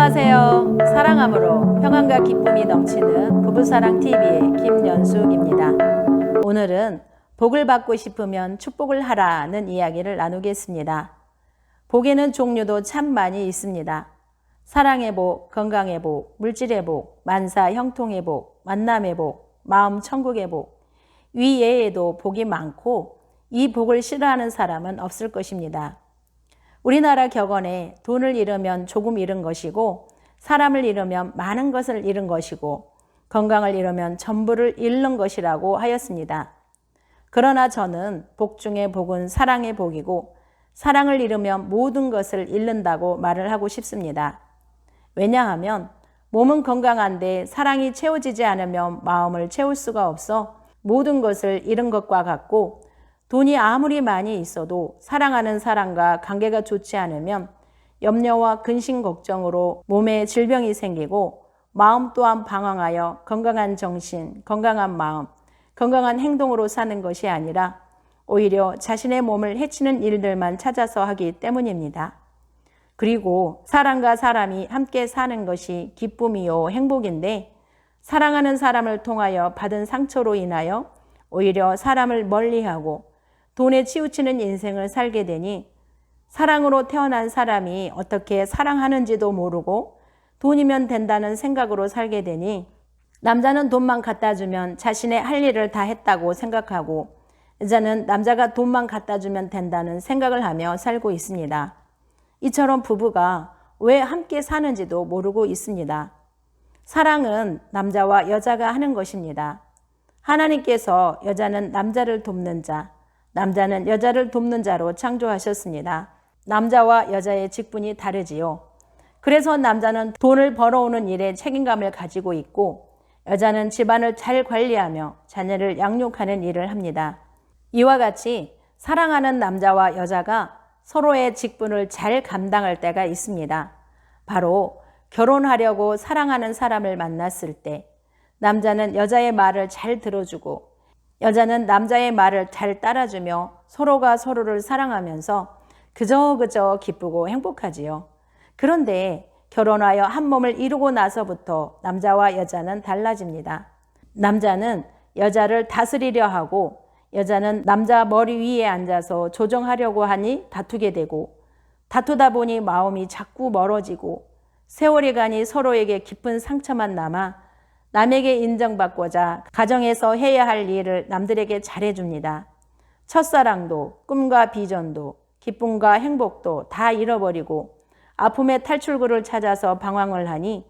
안녕하세요. 사랑함으로 평안과 기쁨이 넘치는 부부사랑TV의 김연숙입니다. 오늘은 복을 받고 싶으면 축복을 하라는 이야기를 나누겠습니다. 복에는 종류도 참 많이 있습니다. 사랑의 복, 건강의 복, 물질의 복, 만사 형통의 복, 만남의 복, 마음 천국의 복. 위외에도 복이 많고 이 복을 싫어하는 사람은 없을 것입니다. 우리나라 격언에 돈을 잃으면 조금 잃은 것이고 사람을 잃으면 많은 것을 잃은 것이고 건강을 잃으면 전부를 잃는 것이라고 하였습니다. 그러나 저는 복 중에 복은 사랑의 복이고 사랑을 잃으면 모든 것을 잃는다고 말을 하고 싶습니다. 왜냐하면 몸은 건강한데 사랑이 채워지지 않으면 마음을 채울 수가 없어 모든 것을 잃은 것과 같고 돈이 아무리 많이 있어도 사랑하는 사람과 관계가 좋지 않으면 염려와 근심 걱정으로 몸에 질병이 생기고 마음 또한 방황하여 건강한 정신, 건강한 마음, 건강한 행동으로 사는 것이 아니라 오히려 자신의 몸을 해치는 일들만 찾아서 하기 때문입니다. 그리고 사람과 사람이 함께 사는 것이 기쁨이요 행복인데 사랑하는 사람을 통하여 받은 상처로 인하여 오히려 사람을 멀리하고 돈에 치우치는 인생을 살게 되니 사랑으로 태어난 사람이 어떻게 사랑하는지도 모르고 돈이면 된다는 생각으로 살게 되니 남자는 돈만 갖다 주면 자신의 할 일을 다 했다고 생각하고 여자는 남자가 돈만 갖다 주면 된다는 생각을 하며 살고 있습니다. 이처럼 부부가 왜 함께 사는지도 모르고 있습니다. 사랑은 남자와 여자가 하는 것입니다. 하나님께서 여자는 남자를 돕는 자, 남자는 여자를 돕는 자로 창조하셨습니다. 남자와 여자의 직분이 다르지요. 그래서 남자는 돈을 벌어오는 일에 책임감을 가지고 있고 여자는 집안을 잘 관리하며 자녀를 양육하는 일을 합니다. 이와 같이 사랑하는 남자와 여자가 서로의 직분을 잘 감당할 때가 있습니다. 바로 결혼하려고 사랑하는 사람을 만났을 때 남자는 여자의 말을 잘 들어주고 여자는 남자의 말을 잘 따라주며 서로가 서로를 사랑하면서 그저 기쁘고 행복하지요. 그런데 결혼하여 한 몸을 이루고 나서부터 남자와 여자는 달라집니다. 남자는 여자를 다스리려 하고 여자는 남자 머리 위에 앉아서 조정하려고 하니 다투게 되고 다투다 보니 마음이 자꾸 멀어지고 세월이 가니 서로에게 깊은 상처만 남아 남에게 인정받고자 가정에서 해야 할 일을 남들에게 잘해줍니다. 첫사랑도 꿈과 비전도 기쁨과 행복도 다 잃어버리고 아픔의 탈출구를 찾아서 방황을 하니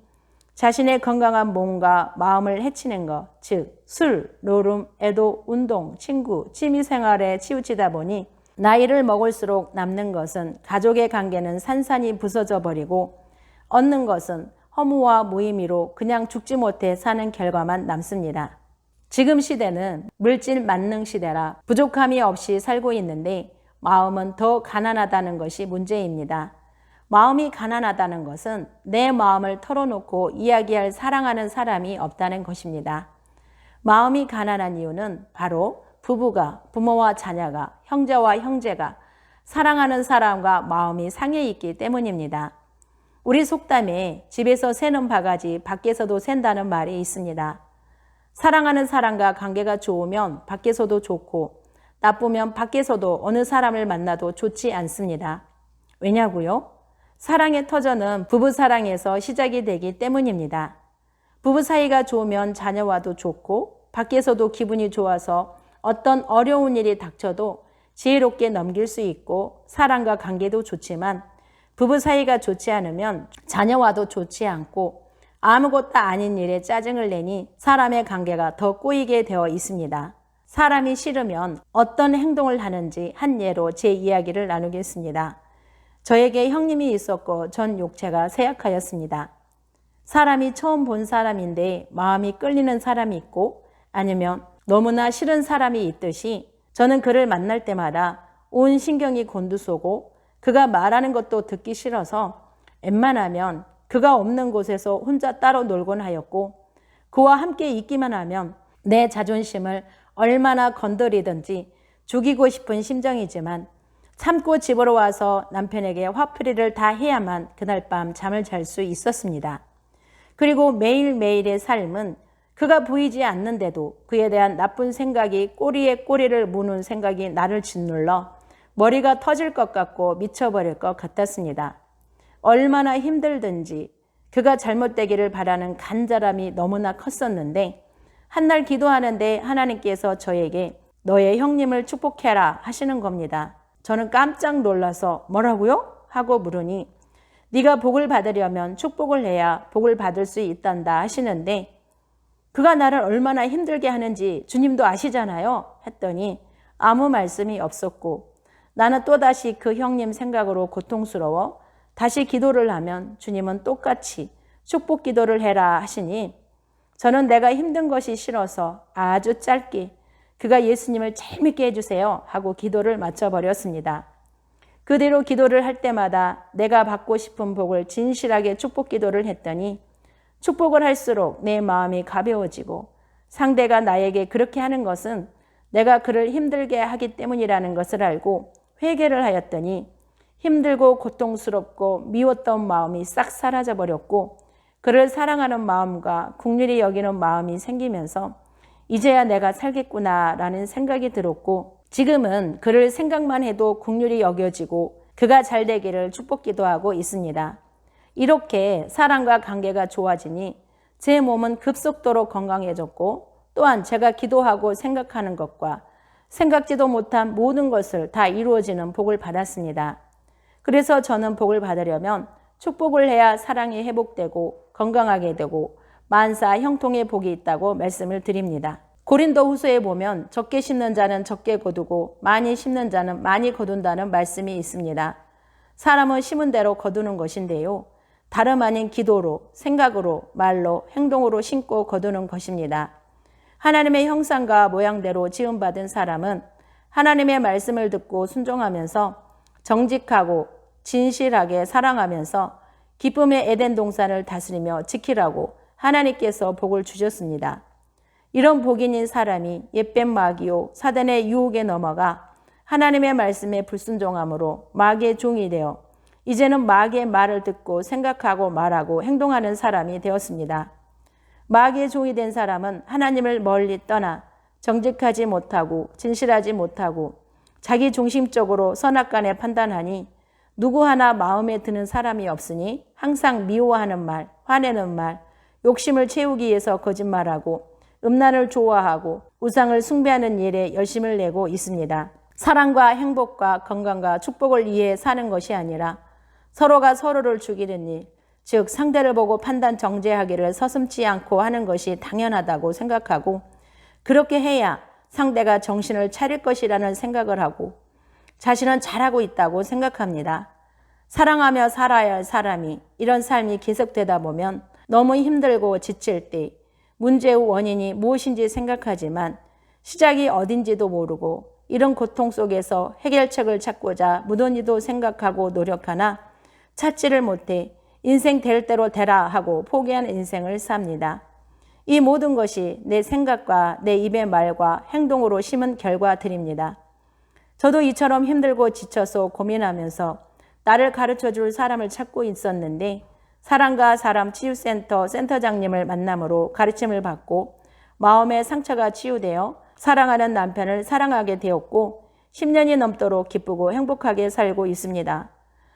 자신의 건강한 몸과 마음을 해치는 것, 즉 술, 노름, 애도, 운동, 친구, 취미생활에 치우치다 보니 나이를 먹을수록 남는 것은 가족의 관계는 산산이 부서져 버리고 얻는 것은 허무와 무의미로 그냥 죽지 못해 사는 결과만 남습니다. 지금 시대는 물질 만능 시대라 부족함이 없이 살고 있는데 마음은 더 가난하다는 것이 문제입니다. 마음이 가난하다는 것은 내 마음을 털어놓고 이야기할 사랑하는 사람이 없다는 것입니다. 마음이 가난한 이유는 바로 부부가, 부모와 자녀가, 형제와 형제가 사랑하는 사람과 마음이 상해 있기 때문입니다. 우리 속담에 집에서 새는 바가지 밖에서도 샌다는 말이 있습니다. 사랑하는 사람과 관계가 좋으면 밖에서도 좋고 나쁘면 밖에서도 어느 사람을 만나도 좋지 않습니다. 왜냐고요? 사랑의 터전은 부부사랑에서 시작이 되기 때문입니다. 부부 사이가 좋으면 자녀와도 좋고 밖에서도 기분이 좋아서 어떤 어려운 일이 닥쳐도 지혜롭게 넘길 수 있고 사랑과 관계도 좋지만 부부 사이가 좋지 않으면 자녀와도 좋지 않고 아무것도 아닌 일에 짜증을 내니 사람의 관계가 더 꼬이게 되어 있습니다. 사람이 싫으면 어떤 행동을 하는지 한 예로 제 이야기를 나누겠습니다. 저에게 형님이 있었고 전 육체가 쇠약하였습니다. 사람이 처음 본 사람인데 마음이 끌리는 사람이 있고 아니면 너무나 싫은 사람이 있듯이 저는 그를 만날 때마다 온 신경이 곤두서고 그가 말하는 것도 듣기 싫어서 웬만하면 그가 없는 곳에서 혼자 따로 놀곤 하였고 그와 함께 있기만 하면 내 자존심을 얼마나 건드리든지 죽이고 싶은 심정이지만 참고 집으로 와서 남편에게 화풀이를 다 해야만 그날 밤 잠을 잘 수 있었습니다. 그리고 매일매일의 삶은 그가 보이지 않는데도 그에 대한 나쁜 생각이 꼬리에 꼬리를 무는 생각이 나를 짓눌러 머리가 터질 것 같고 미쳐버릴 것 같았습니다. 얼마나 힘들든지 그가 잘못되기를 바라는 간절함이 너무나 컸었는데 한날 기도하는데 하나님께서 저에게 너의 형님을 축복해라 하시는 겁니다. 저는 깜짝 놀라서 뭐라고요? 하고 물으니 네가 복을 받으려면 축복을 해야 복을 받을 수 있단다 하시는데 그가 나를 얼마나 힘들게 하는지 주님도 아시잖아요 했더니 아무 말씀이 없었고 나는 또다시 그 형님 생각으로 고통스러워 다시 기도를 하면 주님은 똑같이 축복 기도를 해라 하시니 저는 내가 힘든 것이 싫어서 아주 짧게 그가 예수님을 잘 믿게 해주세요 하고 기도를 마쳐버렸습니다. 그대로 기도를 할 때마다 내가 받고 싶은 복을 진실하게 축복 기도를 했더니 축복을 할수록 내 마음이 가벼워지고 상대가 나에게 그렇게 하는 것은 내가 그를 힘들게 하기 때문이라는 것을 알고 회개를 하였더니 힘들고 고통스럽고 미웠던 마음이 싹 사라져 버렸고 그를 사랑하는 마음과 긍휼히 여기는 마음이 생기면서 이제야 내가 살겠구나라는 생각이 들었고 지금은 그를 생각만 해도 긍휼히 여겨지고 그가 잘 되기를 축복 기도하고 있습니다. 이렇게 사랑과 관계가 좋아지니 제 몸은 급속도로 건강해졌고 또한 제가 기도하고 생각하는 것과 생각지도 못한 모든 것을 다 이루어지는 복을 받았습니다. 그래서 저는 복을 받으려면 축복을 해야 사랑이 회복되고 건강하게 되고 만사 형통의 복이 있다고 말씀을 드립니다. 고린도 후서에 보면 적게 심는 자는 적게 거두고 많이 심는 자는 많이 거둔다는 말씀이 있습니다. 사람은 심은 대로 거두는 것인데요. 다름 아닌 기도로, 생각으로, 말로, 행동으로 심고 거두는 것입니다. 하나님의 형상과 모양대로 지음받은 사람은 하나님의 말씀을 듣고 순종하면서 정직하고 진실하게 사랑하면서 기쁨의 에덴 동산을 다스리며 지키라고 하나님께서 복을 주셨습니다. 이런 복인인 사람이 옛뱀 마귀요 사단의 유혹에 넘어가 하나님의 말씀에 불순종함으로 마귀의 종이 되어 이제는 마귀의 말을 듣고 생각하고 말하고 행동하는 사람이 되었습니다. 마귀의 종이 된 사람은 하나님을 멀리 떠나 정직하지 못하고 진실하지 못하고 자기 중심적으로 선악간에 판단하니 누구 하나 마음에 드는 사람이 없으니 항상 미워하는 말, 화내는 말, 욕심을 채우기 위해서 거짓말하고 음란을 좋아하고 우상을 숭배하는 일에 열심을 내고 있습니다. 사랑과 행복과 건강과 축복을 위해 사는 것이 아니라 서로가 서로를 죽이는 일, 즉 상대를 보고 판단 정죄하기를 서슴지 않고 하는 것이 당연하다고 생각하고 그렇게 해야 상대가 정신을 차릴 것이라는 생각을 하고 자신은 잘하고 있다고 생각합니다. 사랑하며 살아야 할 사람이 이런 삶이 계속되다 보면 너무 힘들고 지칠 때 문제의 원인이 무엇인지 생각하지만 시작이 어딘지도 모르고 이런 고통 속에서 해결책을 찾고자 무던히도 생각하고 노력하나 찾지를 못해 인생 될 대로 되라 하고 포기한 인생을 삽니다. 이 모든 것이 내 생각과 내 입의 말과 행동으로 심은 결과들입니다. 저도 이처럼 힘들고 지쳐서 고민하면서 나를 가르쳐줄 사람을 찾고 있었는데 사랑과 사람 치유센터 센터장님을 만남으로 가르침을 받고 마음의 상처가 치유되어 사랑하는 남편을 사랑하게 되었고 10년이 넘도록 기쁘고 행복하게 살고 있습니다.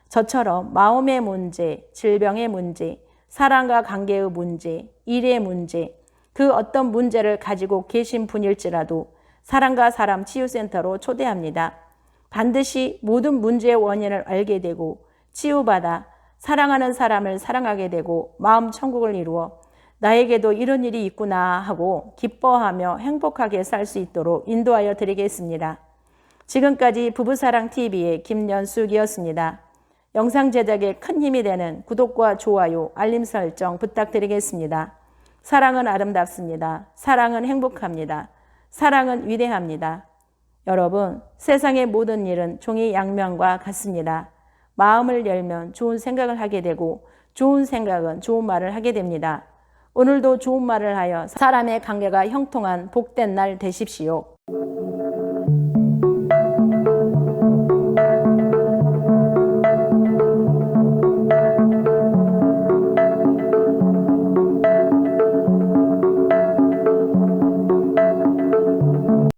저처럼 마음의 문제, 질병의 문제, 사랑과 관계의 문제, 일의 문제, 그 어떤 문제를 가지고 계신 분일지라도 사랑과 사람 치유센터로 초대합니다. 반드시 모든 문제의 원인을 알게 되고 치유받아 사랑하는 사람을 사랑하게 되고 마음 천국을 이루어 나에게도 이런 일이 있구나 하고 기뻐하며 행복하게 살 수 있도록 인도하여 드리겠습니다. 지금까지 부부사랑TV의 김연숙이었습니다. 영상 제작에 큰 힘이 되는 구독과 좋아요, 알림 설정 부탁드리겠습니다. 사랑은 아름답습니다. 사랑은 행복합니다. 사랑은 위대합니다. 여러분, 세상의 모든 일은 종이 양면과 같습니다. 마음을 열면 좋은 생각을 하게 되고 좋은 생각은 좋은 말을 하게 됩니다. 오늘도 좋은 말을 하여 사람의 관계가 형통한 복된 날 되십시오.